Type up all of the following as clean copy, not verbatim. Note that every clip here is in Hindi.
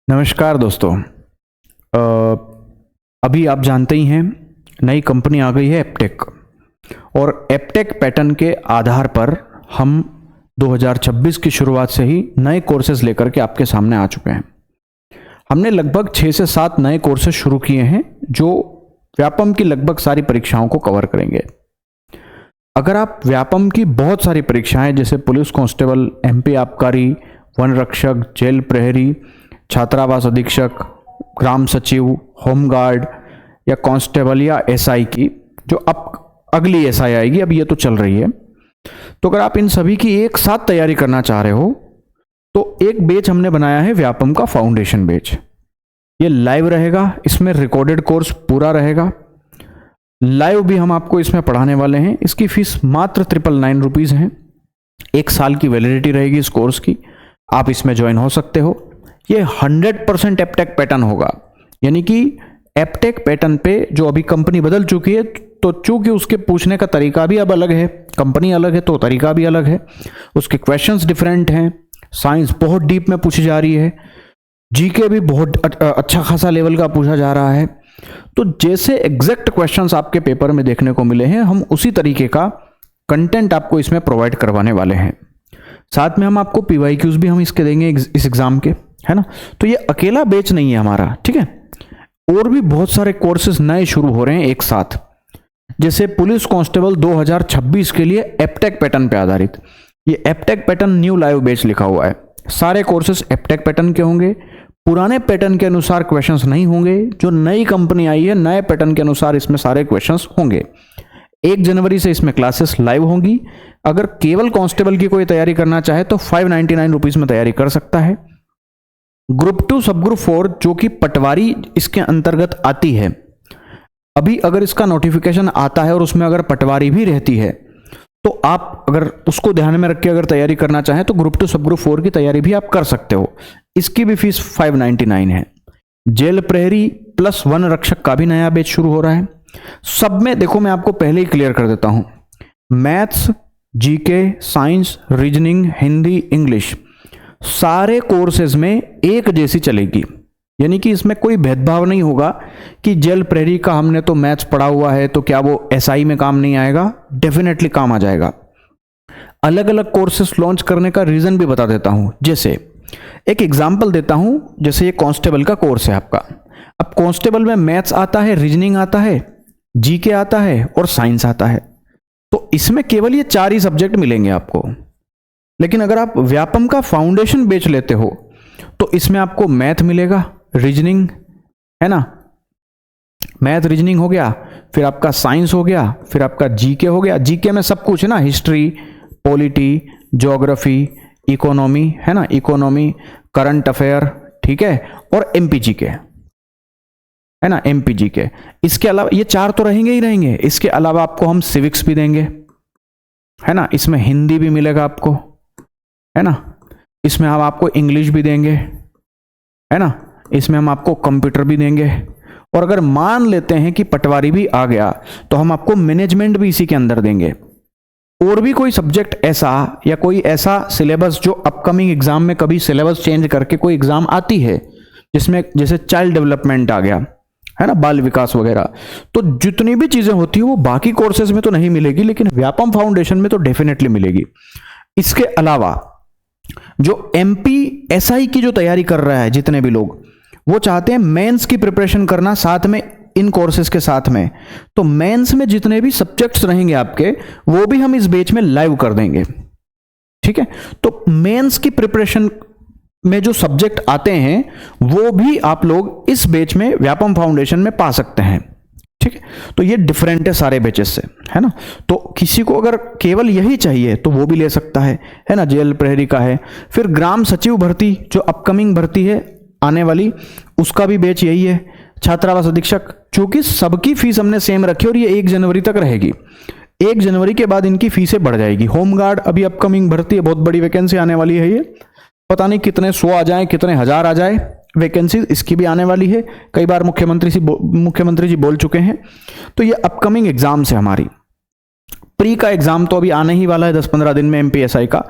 नमस्कार दोस्तों। अभी आप जानते ही हैं नई कंपनी आ गई है एप्टेक, और एप्टेक पैटर्न के आधार पर हम 2026 की शुरुआत से ही नए कोर्सेज लेकर के आपके सामने आ चुके हैं। हमने लगभग 6 से 7 नए कोर्सेज शुरू किए हैं जो व्यापम की लगभग सारी परीक्षाओं को कवर करेंगे। अगर आप व्यापम की बहुत सारी परीक्षाएं जैसे पुलिस कांस्टेबल, एमपी आबकारी, वन रक्षक, जेल प्रहरी, छात्रावास अधीक्षक, ग्राम सचिव, होमगार्ड या कांस्टेबल या एसआई की, जो अब अगली एसआई आएगी, अब ये तो चल रही है, तो अगर आप इन सभी की एक साथ तैयारी करना चाह रहे हो तो एक बैच हमने बनाया है व्यापम का फाउंडेशन बैच। ये लाइव रहेगा, इसमें रिकॉर्डेड कोर्स पूरा रहेगा, लाइव भी हम आपको इसमें पढ़ाने वाले हैं। इसकी फीस मात्र 999 रुपीज़ है। 1 साल की वैलिडिटी रहेगी इस कोर्स की। आप इसमें ज्वाइन हो सकते हो। ये 100% एप्टेक पैटर्न होगा, यानी कि एप्टेक पैटर्न पे जो अभी कंपनी बदल चुकी है, तो चूंकि उसके पूछने का तरीका भी अब अलग है, कंपनी अलग है तो तरीका भी अलग है, उसके क्वेश्चंस डिफरेंट हैं, साइंस बहुत डीप में पूछी जा रही है, जीके भी बहुत अच्छा खासा लेवल का पूछा जा रहा है। तो जैसे एग्जैक्ट क्वेश्चंस आपके पेपर में देखने को मिले हैं, हम उसी तरीके का कंटेंट आपको इसमें प्रोवाइड करवाने वाले हैं। साथ में हम आपको पीवाईक्यूज भी हम इसके देंगे इस एग्जाम के, है ना। तो ये अकेला बैच नहीं है हमारा, ठीक है। और भी बहुत सारे कोर्सेज नए शुरू हो रहे हैं एक साथ, जैसे पुलिस कांस्टेबल 2026 के लिए एप्टेक पैटर्न पे आधारित ये Aptech pattern new live batch लिखा हुआ है। सारे कोर्सेज एप्टेक पैटर्न के होंगे, पुराने पैटर्न के अनुसार क्वेश्चंस नहीं होंगे। जो नई कंपनी आई है, नए पैटर्न के अनुसार इसमें सारे क्वेश्चंस होंगे। 1 जनवरी से इसमें क्लासेस लाइव होंगी। अगर केवल कांस्टेबल की कोई तैयारी करना चाहे तो 599 रुपीज में तैयारी कर सकता है। ग्रुप 2 सब ग्रुप 4 जो कि पटवारी इसके अंतर्गत आती है, अभी अगर इसका नोटिफिकेशन आता है और उसमें अगर पटवारी भी रहती है तो आप अगर उसको ध्यान में रख के अगर तैयारी करना चाहें तो ग्रुप 2 सब ग्रुप 4 की तैयारी भी आप कर सकते हो। इसकी भी फीस 599 है। जेल प्रहरी प्लस वन रक्षक का भी नया बैच शुरू हो रहा है। सब में देखो, मैं आपको पहले ही क्लियर कर देता हूं, maths, GK, science, reasoning, Hindi, English, सारे कोर्सेज में एक जैसी चलेगी। यानी कि इसमें कोई भेदभाव नहीं होगा कि जेल प्रहरी का हमने तो मैथ्स पढ़ा हुआ है तो क्या वो एसआई में काम नहीं आएगा। डेफिनेटली काम आ जाएगा। अलग अलग कोर्सेज लॉन्च करने का रीजन भी बता देता हूं। जैसे एक एग्जांपल देता हूं, जैसे ये कांस्टेबल का कोर्स है आपका। अब कांस्टेबल में मैथ्स आता है, रीजनिंग आता है, जीके आता है और साइंस आता है। तो इसमें केवल ये 4 ही सब्जेक्ट मिलेंगे आपको। लेकिन अगर आप व्यापम का फाउंडेशन बैच लेते हो तो इसमें आपको मैथ मिलेगा, रीजनिंग, है ना, मैथ रीजनिंग हो गया, फिर आपका साइंस हो गया, फिर आपका जीके हो गया। जीके में सब कुछ है ना, हिस्ट्री, पॉलिटी, ज्योग्राफी, इकोनॉमी, है ना, इकोनॉमी, करंट अफेयर, ठीक है, और एमपी जीके, है ना, एमपी जीके। इसके अलावा ये 4 तो रहेंगे ही रहेंगे। इसके अलावा आपको हम सिविक्स भी देंगे, है ना, इसमें हिंदी भी मिलेगा आपको, है ना, इसमें हम आपको इंग्लिश भी देंगे, है ना, इसमें हम आपको कंप्यूटर भी देंगे। और अगर मान लेते हैं कि पटवारी भी आ गया तो हम आपको मैनेजमेंट भी इसी के अंदर देंगे। और भी कोई सब्जेक्ट ऐसा या कोई ऐसा सिलेबस जो अपकमिंग एग्जाम में कभी सिलेबस चेंज करके कोई एग्जाम आती है, जिसमें जैसे चाइल्ड डेवलपमेंट आ गया, है ना, बाल विकास वगैरह, तो जितनी भी चीजें होती है वो बाकी कोर्सेज में तो नहीं मिलेगी, लेकिन व्यापम फाउंडेशन में तो डेफिनेटली मिलेगी। इसके अलावा जो एमपी एसआई की जो तैयारी कर रहा है, जितने भी लोग वो चाहते हैं मेंस की प्रिपरेशन करना साथ में इन कोर्सेज के साथ में, तो मेंस में जितने भी सब्जेक्ट्स रहेंगे आपके, वो भी हम इस बैच में लाइव कर देंगे, ठीक है। तो मेंस की प्रिपरेशन में जो सब्जेक्ट आते हैं वो भी आप लोग इस बैच में व्यापम फाउंडेशन में पा सकते हैं, ठीक है। तो ये डिफरेंट है सारे बैचेस से, है ना। तो किसी को अगर केवल यही चाहिए तो वो भी ले सकता है ना। जेल प्रहरी का है, फिर ग्राम सचिव भर्ती जो अपकमिंग भर्ती है आने वाली, उसका भी बैच यही है। छात्रावास अधीक्षक, चूंकि सबकी फीस हमने सेम रखी और ये 1 जनवरी तक रहेगी। 1 जनवरी के बाद इनकी फीसें बढ़ जाएगी। होमगार्ड अभी अपकमिंग भर्ती है, बहुत बड़ी वैकेंसी आने वाली है। ये पता नहीं कितने 100 आ जाए, कितने हजार आ जाए वैकेंसी, इसकी भी आने वाली है। कई बार मुख्यमंत्री जी बोल चुके हैं। तो ये अपकमिंग एग्जाम्स है हमारी। प्री का एग्जाम तो अभी आने ही वाला है 10-15 दिन में एमपीएसआई का,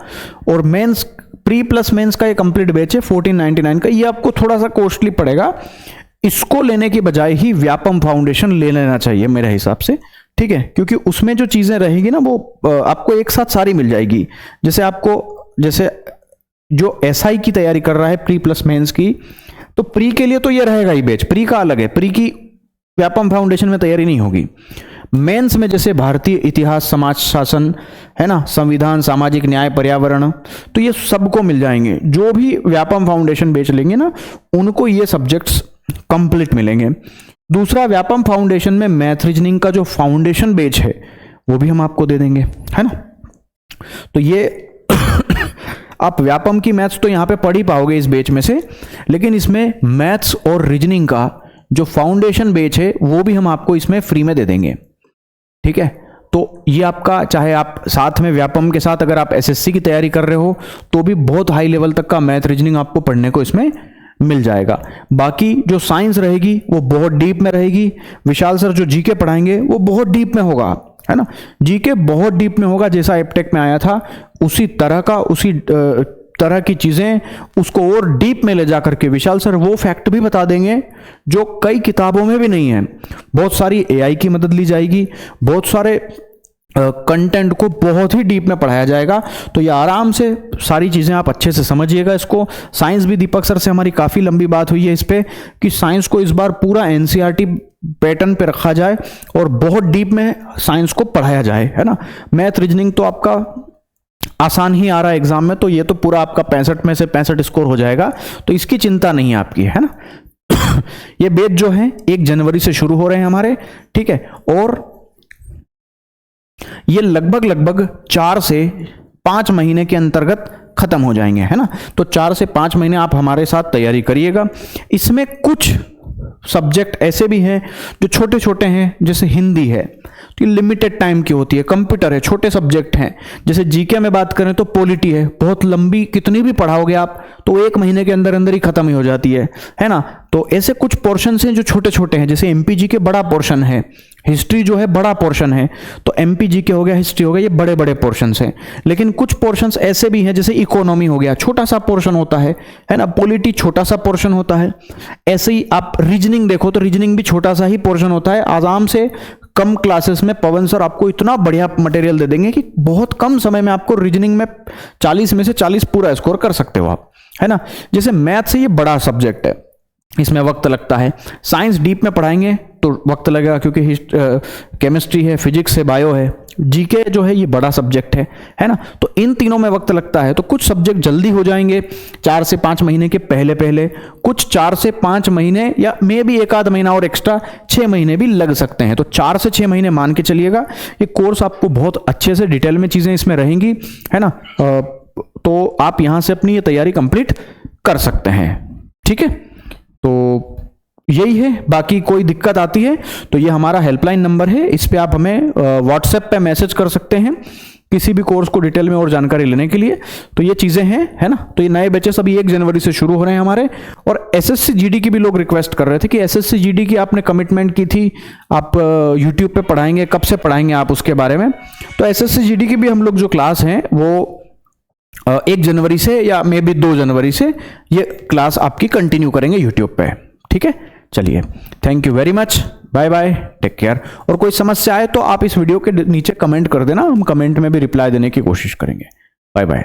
और मेंस प्री प्लस मेंस का ये कंप्लीट बैच है 1499 का, ये आपको थोड़ा सा कॉस्टली पड़ेगा। इसको लेने की बजाय ही व्यापम फाउंडेशन ले लेना चाहिए मेरे हिसाब से, ठीक है, क्योंकि उसमें जो चीजें रहेगी ना वो आपको एक साथ सारी मिल जाएगी। जैसे जो एसआई की तैयारी कर रहा है प्री प्लस मेंस की, तो प्री के लिए तो ये रहेगा ही बैच, प्री का अलग है, प्री की व्यापम फाउंडेशन में तैयारी नहीं होगी। मेंस में जैसे भारतीय इतिहास, समाज शासन है ना, संविधान, सामाजिक न्याय, पर्यावरण, तो ये सबको मिल जाएंगे। जो भी व्यापम फाउंडेशन बैच लेंगे ना उनको ये सब्जेक्ट्स कंप्लीट मिलेंगे। दूसरा, व्यापम फाउंडेशन में मैथ रीजनिंग का जो फाउंडेशन बैच है वो भी हम आपको दे देंगे, है ना। तो ये आप व्यापम की मैथ्स तो यहां पे पढ़ ही पाओगे इस बैच में से, लेकिन इसमें मैथ्स और रीजनिंग का जो फाउंडेशन बैच है वो भी हम आपको इसमें फ्री में दे देंगे, ठीक है। तो ये आपका, चाहे आप साथ में व्यापम के साथ अगर आप एसएससी की तैयारी कर रहे हो तो भी बहुत हाई लेवल तक का मैथ रीजनिंग आपको पढ़ने को इसमें मिल जाएगा। बाकी जो साइंस रहेगी वो बहुत डीप में रहेगी। विशाल सर जो जीके पढ़ाएंगे वो बहुत डीप में होगा, है ना, जीके बहुत डीप में होगा, जैसा एप्टेक में आया था उसी तरह का, उसी तरह की चीजें उसको और डीप में ले जा करके विशाल सर वो फैक्ट भी बता देंगे जो कई किताबों में भी नहीं है। बहुत सारी एआई की मदद ली जाएगी, बहुत सारे कंटेंट को बहुत ही डीप में पढ़ाया जाएगा। तो ये आराम से सारी चीज़ें आप अच्छे से समझिएगा इसको। साइंस भी दीपक सर से हमारी काफ़ी लंबी बात हुई है इस पे कि साइंस को इस बार पूरा एनसीईआरटी पैटर्न पे रखा जाए और बहुत डीप में साइंस को पढ़ाया जाए, है ना। मैथ रीजनिंग तो आपका आसान ही आ रहा है एग्जाम में, तो ये तो पूरा आपका 65 में से 65 स्कोर हो जाएगा, तो इसकी चिंता नहीं है आपकी, है ना। ये बैच जो है 1 जनवरी से शुरू हो रहे हैं हमारे, ठीक है, और ये लगभग 4 से 5 महीने के अंतर्गत खत्म हो जाएंगे, है ना। तो 4 से 5 महीने आप हमारे साथ तैयारी करिएगा। इसमें कुछ सब्जेक्ट ऐसे भी हैं जो छोटे छोटे हैं, जैसे हिंदी है तो ये लिमिटेड टाइम की होती है, कंप्यूटर है, छोटे सब्जेक्ट हैं। जैसे जीके में बात करें तो पॉलिटी है, बहुत लंबी, कितनी भी पढ़ाओगे आप तो 1 महीने के अंदर अंदर ही खत्म ही हो जाती है ना। तो ऐसे कुछ पोर्शन हैं जो छोटे छोटे हैं, जैसे एमपीजी के बड़ा पोर्शन है, हिस्ट्री जो है बड़ा पोर्शन है, तो एमपीजी के हो गया, हिस्ट्री हो गया, ये बड़े बड़े पोर्शन हैं। लेकिन कुछ पोर्शन ऐसे भी हैं जैसे इकोनॉमी हो गया, छोटा सा पोर्शन होता है ना, पॉलिटी छोटा सा पोर्शन होता है। ऐसे ही आप रीजनिंग देखो तो रीजनिंग भी छोटा सा ही पोर्शन होता है। आराम से कम क्लासेस में पवन सर आपको इतना बढ़िया मटेरियल दे देंगे कि बहुत कम समय में आपको रीजनिंग में 40 में से 40 पूरा स्कोर कर सकते हो आप, है ना। जैसे मैथ से ये बड़ा सब्जेक्ट है, इसमें वक्त लगता है। साइंस डीप में पढ़ाएंगे तो वक्त लगेगा, क्योंकि केमिस्ट्री है, फिजिक्स है, बायो है। जीके जो है ये बड़ा सब्जेक्ट है ना। तो इन तीनों में वक्त लगता है। तो कुछ सब्जेक्ट जल्दी हो जाएंगे 4 से 5 महीने के पहले, कुछ 4 से 5 महीने या मे भी 1 आध महीना और एक्स्ट्रा 6 महीने भी लग सकते हैं। तो 4 से 6 महीने मान के चलिएगा। ये कोर्स आपको बहुत अच्छे से डिटेल में चीजें इसमें रहेंगी, है ना। तो आप यहां से अपनी ये तैयारी कंप्लीट कर सकते हैं, ठीक है। तो यही है, बाकी कोई दिक्कत आती है तो ये हमारा हेल्पलाइन नंबर है, इस पे आप हमें व्हाट्सएप पे मैसेज कर सकते हैं किसी भी कोर्स को डिटेल में और जानकारी लेने के लिए। तो ये चीजें हैं, है ना। तो ये नए बैचेस अभी 1 जनवरी से शुरू हो रहे हैं हमारे। और एसएससी जीडी की भी लोग रिक्वेस्ट कर रहे थे कि एसएससी जीडी की आपने कमिटमेंट की थी, आप यूट्यूब पे पढ़ाएंगे, कब से पढ़ाएंगे आप उसके बारे में। तो एसएससी जीडी की भी हम लोग जो क्लास हैं वो 1 जनवरी से या मे बी 2 जनवरी से ये क्लास आपकी कंटिन्यू करेंगे यूट्यूब पे, ठीक है। चलिए, thank you very much, bye bye, take care. और कोई समस्या आए तो आप इस वीडियो के नीचे कमेंट कर देना, हम कमेंट में भी रिप्लाई देने की कोशिश करेंगे। Bye bye.